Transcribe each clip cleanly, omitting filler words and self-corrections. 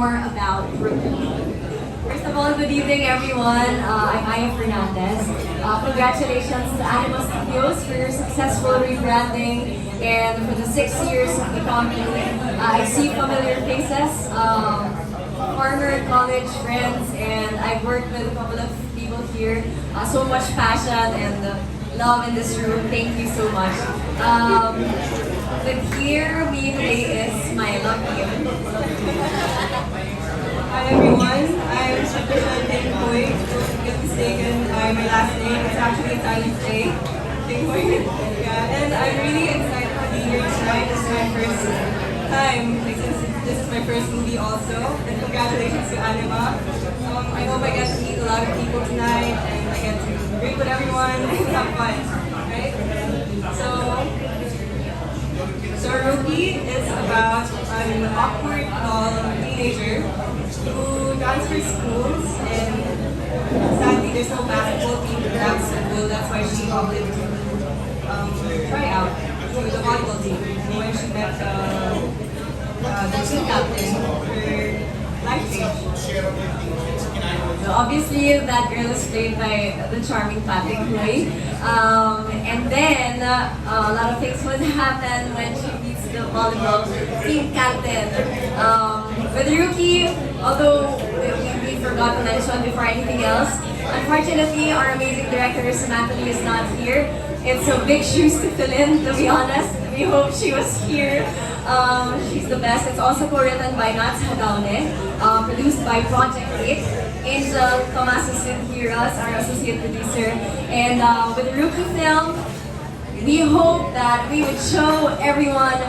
more about Rookie. First of all, good evening everyone. I'm Fernandez. Congratulations to Anima Studios for your successful rebranding and for the 6 years of the company. I see familiar faces, former college friends, and I've worked with a couple of people here. So much passion and love in this room. Thank you so much. But here we today is my lucky. Hi everyone, I'm Tingjuy. Don't get mistaken by my last name. It's actually Italian today. Tingjuy. Yeah, and I'm really excited to be here tonight. This is my first time. Like, since this is my first movie also. And congratulations to Anima. I hope I get to meet a lot of people tonight and I get to drink with everyone and have fun. Right? So Rookie is about an awkward tall teenager who transfers schools, and sadly there's no basketball team at that school. That's why she opted to try out to the volleyball team. And when she met the team captain, her life changed. So obviously that girl is played by the charming Tingjuy. And then a lot of things would happen when she meets the volleyball team captain. With Rookie, although we forgot to mention before anything else, unfortunately our amazing director Samantha is not here. It's a big shoes to fill in, to be honest. We hope she was here. She's the best. It's also co-written by Nats Hadaune, produced by Project 8. Angel Tomas is here, us, our associate producer. And with the Rookie film, we hope that we would show everyone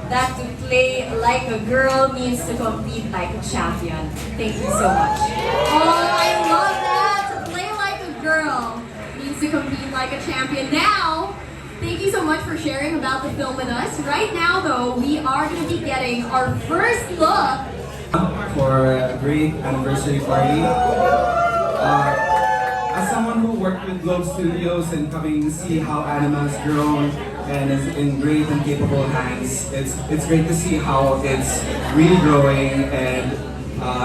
that to play like a girl means to compete like a champion. Thank you so much. Oh, I love that! To play like a girl means to compete like a champion. Now, thank you so much for sharing about the film with us. Right now, though, we are going to be getting our first look for a great anniversary party. As someone who worked with Globe Studios and coming to see how Anima has grown and is in great and capable hands, it's great to see how it's really growing and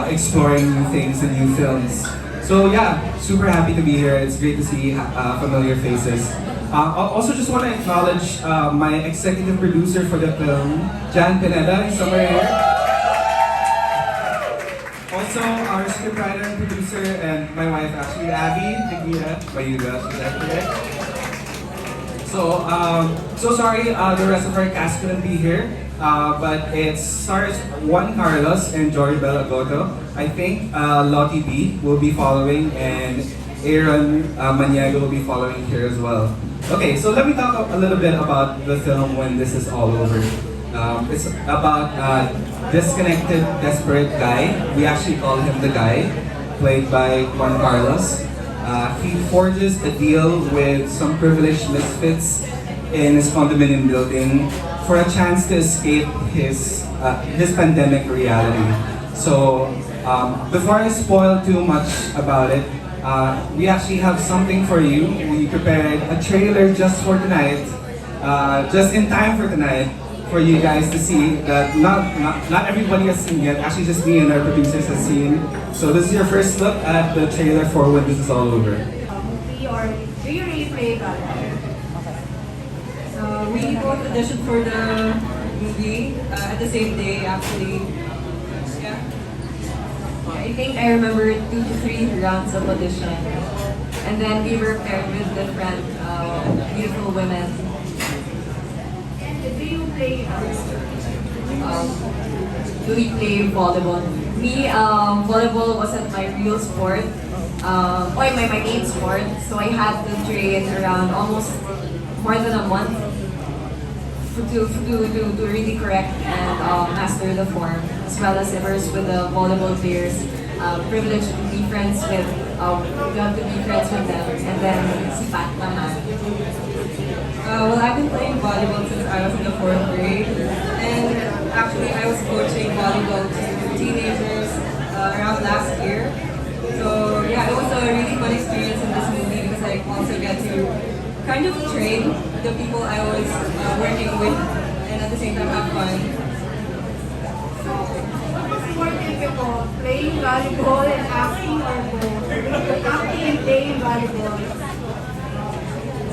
exploring new things and new films. So yeah, super happy to be here. It's great to see familiar faces. I also just want to acknowledge my executive producer for the film, Jan Pineda, is somewhere here. Also, our scriptwriter and producer, and my wife actually, Abby, Mayuga, she's actually there. So sorry, the rest of our cast couldn't be here, but it stars Juan Carlos and Jory Belagoto. I think Lottie B will be following, and Aaron Maniago will be following here as well. Okay, so let me talk a little bit about the film when this is all over. It's about a disconnected, desperate guy. We actually call him the guy, played by Juan Carlos. He forges a deal with some privileged misfits in his condominium building for a chance to escape his pandemic reality. So before I spoil too much about it, we actually have something for you. We prepared a trailer just for tonight, just in time for tonight, for you guys to see that not everybody has seen yet. Actually, just me and our producers have seen. So this is your first look at the trailer for when this is all over. Do you really play volleyball? We both auditioned for the movie at the same day, actually. Yeah. I think I remember 2 to 3 rounds of audition. And then we were paired with different beautiful women. Do you play do we play volleyball? Me, volleyball wasn't my real sport. My main sport. So I had to train around almost more than a month to really correct and master the form, as well as immerse with the volleyball players. Privileged to be friends with, got to be friends with them, and then sipat naman. Well, I've been playing volleyball since I was in the 4th grade, and actually I was coaching volleyball to teenagers around last year. So yeah, it was a really fun experience in this movie because I also get to kind of train the people I was working with, and at the same time have fun. So What's more difficult, playing volleyball and acting or both? Acting and playing volleyball.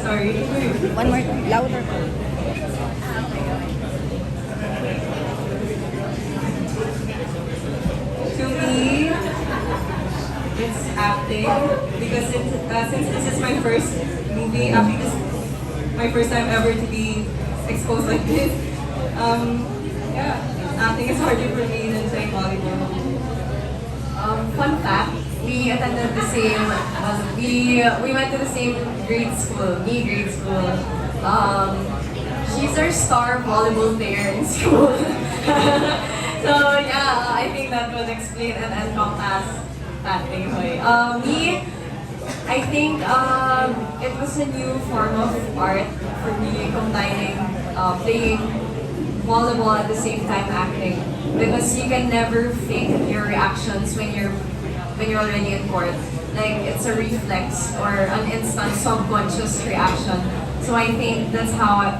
Sorry. One more time, louder. To me, it's acting because since this is my first movie, actually this is my first time ever to be exposed like this. Yeah, acting is harder for me than playing volleyball. Fun fact, we attended the same, we went to the same grade school, grade school. She's our star volleyball player in school. So yeah, I think that would explain and encompass that Tingjuy. Me, I think it was a new form of art for me, combining playing volleyball at the same time acting, because you can never fake your reactions when you're already in court. Like it's a reflex or an instant subconscious reaction. So I think that's how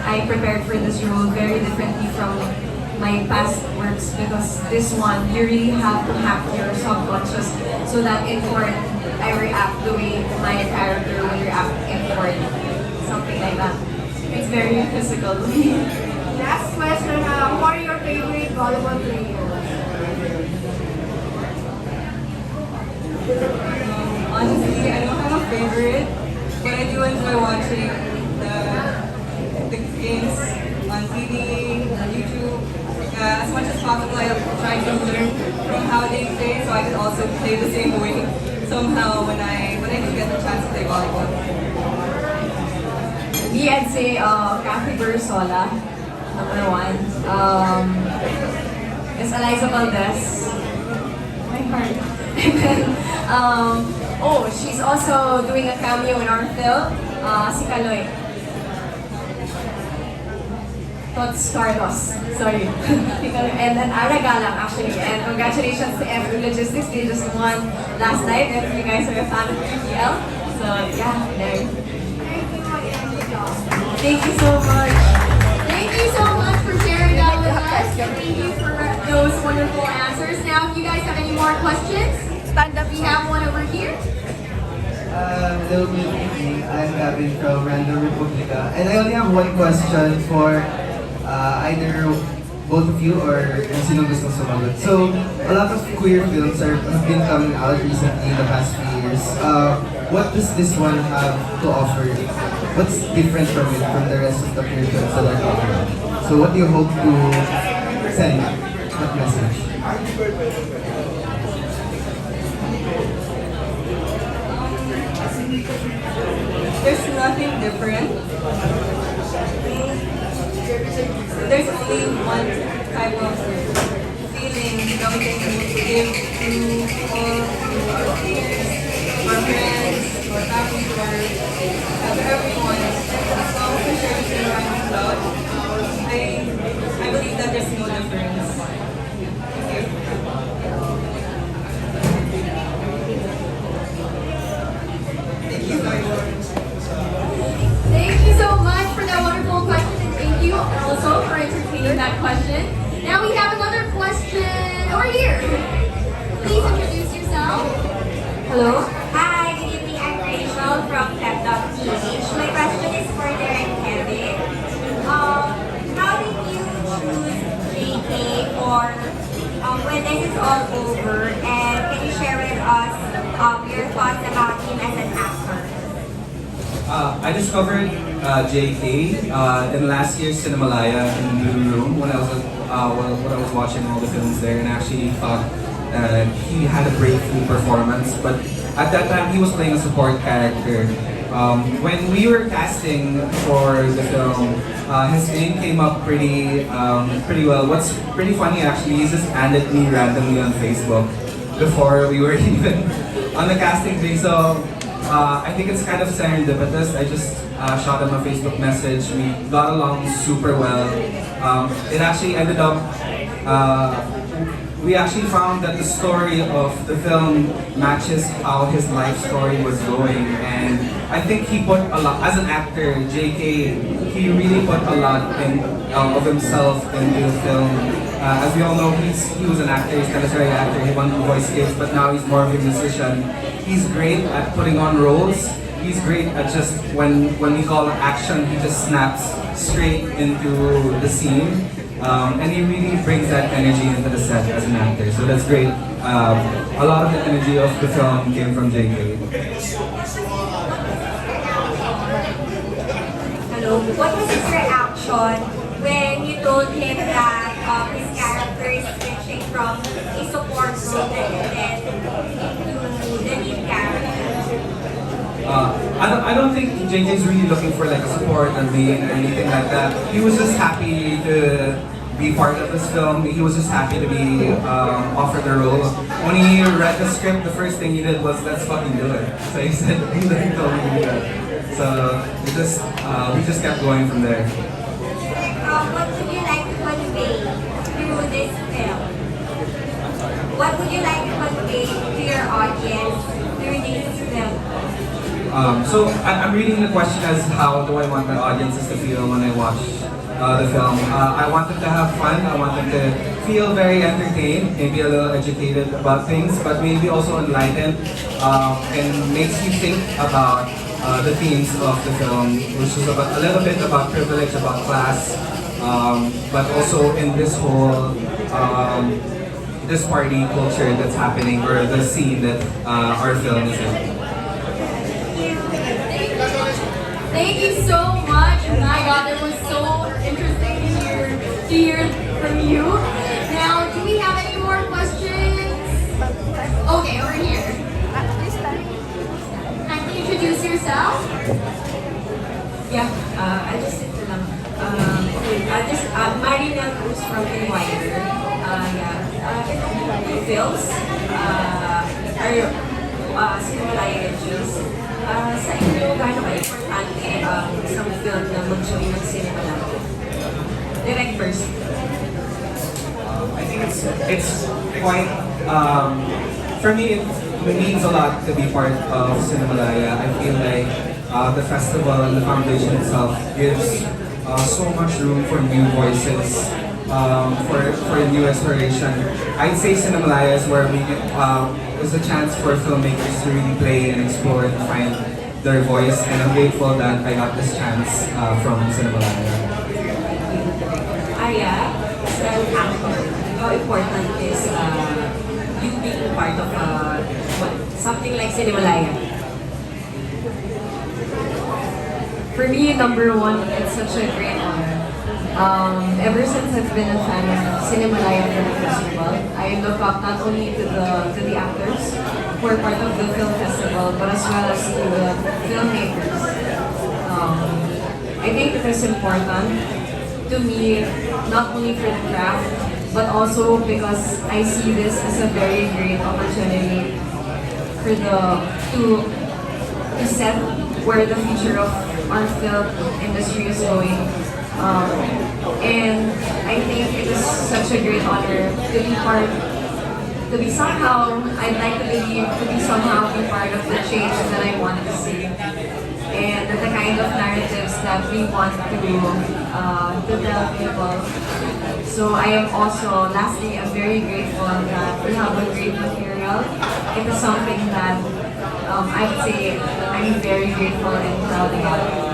I prepared for this role very differently from my past works, because this one you really have to hack your subconscious so that in court I react the way my character would react in court. Something like that. It's very physical. Last question, who are your favorite volleyball players? Honestly, I don't have a favorite, but I do enjoy watching the games on TV, on YouTube. As much as possible, I try to learn from how they play, so I can also play the same way somehow when I do get the chance to play volleyball. Me, I'd say Kathy Bursola, number one. Is Eliza Valdez. My heart. And then, oh, she's also doing a cameo in our film, si Kaloy. Tots Carlos, sorry. And then Ara Galang, actually. And congratulations to F Logistics, they just won last night if you guys are a fan of PPL. So yeah, there. Thank you so much. Thank you so much for sharing that with us. Thank you for those wonderful answers. Now, if you guys have any more questions, Stand up. we have one over here. Hello, good evening. I'm Gavin from Random Republica. And I only have one question for either both of you or kung sino gustong sumagot. So, a lot of queer films have been coming out recently in the past few years. What does this one have to offer? What's different from it, from the rest of the queer films that are coming out? So, what do you hope to send? What message? There's nothing different. There's only one type of feeling that we can give to all our peers, our friends, our family, to everyone. As long as we share the same kind of love, I believe that there's no difference. Thank you. Thank you very much. Thank you so much for that wonderful question, and thank you also for entertaining that question. Now we have another question over here. Please introduce yourself. Hello? Hi, good evening. I'm Rachel from Pep.th. My question is for Derek Kevin. How did you choose JK for when this is all over? And can you share with us your thoughts about him as an actor? I discovered JK in last year's Cinemalaya in the Blue Room when I was watching all the films there, and actually thought he had a breakthrough performance. But at that time, he was playing a support character. When we were casting for the film, his name came up pretty well. What's pretty funny actually, he just added me randomly on Facebook before we were even on the casting day. So I think it's kind of serendipitous. I just shot him a Facebook message. We got along super well. It actually ended up we actually found that the story of the film matches how his life story was going, and I think he put a lot, as an actor, JK, he really put a lot of himself into the film. As we all know, he was an actor, he's kind of an actor, he won voice gigs, but now he's more of a musician. He's great at putting on roles. He's great at just, when we call it action, he just snaps straight into the scene. And he really brings that energy into the set as an actor, so that's great. A lot of the energy of the film came from JK. Hello, what was his reaction when you told him that his character is switching from a support role and then into the lead character? I don't think JJ is really looking for like a support or main or anything like that. He was just happy to be part of this film. He was just happy to be offered the role. When he read the script, the first thing he did was, let's fucking do it. So he said, he told me to do that. So we just kept going from there. What would you like to convey through this film? What would you like to convey to your audience through this film? So I'm reading the question as how do I want my audiences to feel when I watch the film. I want them to have fun, I want them to feel very entertained, maybe a little educated about things, but maybe also enlightened, and makes you think about the themes of the film, which is about, a little bit about privilege, about class, but also in this whole this party culture that's happening, or the scene that our film is in. Thank you so much. My God, it was so interesting to hear from you. Now, do we have any more questions? Okay, over here. Can you introduce yourself? Yeah, I just sit to lang. Marina Cruz from Tingjuy. Films are Cinemalaya entries. Sa inyo, gaano ka-importante isang film na mag-join ng Cinemalaya? Direct first. I think it's quite for me it means a lot to be part of Cinemalaya. I feel like the festival and the foundation itself gives so much room for new voices, for new exploration. I'd say Cinemalaya is where we is a chance for filmmakers to really play and explore and find their voice, and I'm grateful that I got this chance from Cinemalaya. Aya, as an actor, how important is you being part of something like Cinemalaya? For me, number one, it's such a great honor. Ever since I've been a fan of Cinemalaya Film Festival, I look up not only to the actors who are part of the film festival, but as well as to the filmmakers. I think it is important to me, not only for the craft, but also because I see this as a very great opportunity for to set where the future of our film industry is going. And I think it is such a great honor to be somehow, I'd like to believe, to be somehow be part of the change that I want to see. And the kind of narratives that we want to tell people. So I am also, lastly, I'm very grateful that we have a great material. It is something that I'd say I'm very grateful and proud about.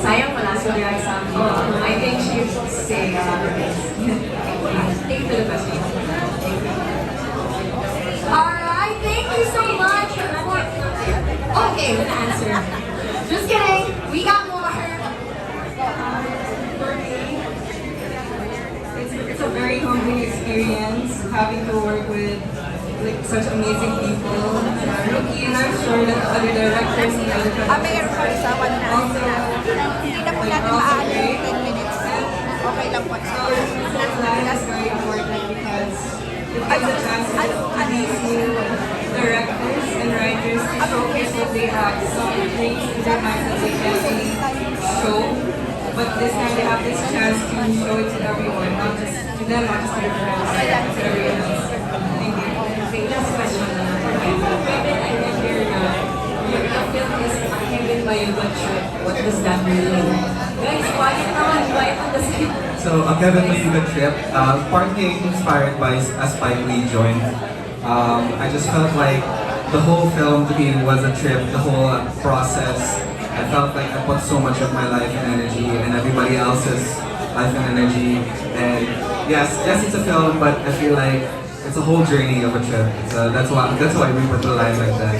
Sayang wala si Direk sa amin. I think she should say thank you for the question. Alright, thank you so much for... Okay, Good answer. just kidding. We got more. For me, it's a very humbling experience having to work with like such amazing people. Rookie, and I'm sure that other directors and other producers also Hindi na po natin maaano yung 10 minutes. Okay lang po. So, that's very important because it gives a chance to these new directors and writers to showcase what they have, some things in their minds that they can really show but this time they have this chance to show it to everyone, not just to them, not just to their friends, to everyone else. Thank you. Okay, last question na lang for Kevin. Kevin, I read your film is a Kevin Mayuga trip. What does that mean? Guys, quiet naman, quiet on the side. So, a Kevin Mayuga trip, partly inspired by a Spike Lee joint. I just felt like the whole film to me was a trip, the whole process. I felt like I put so much of my life and energy and everybody else's life and energy. And yes, it's a film, but I feel like it's a whole journey of a trip. So that's why we put the line like that.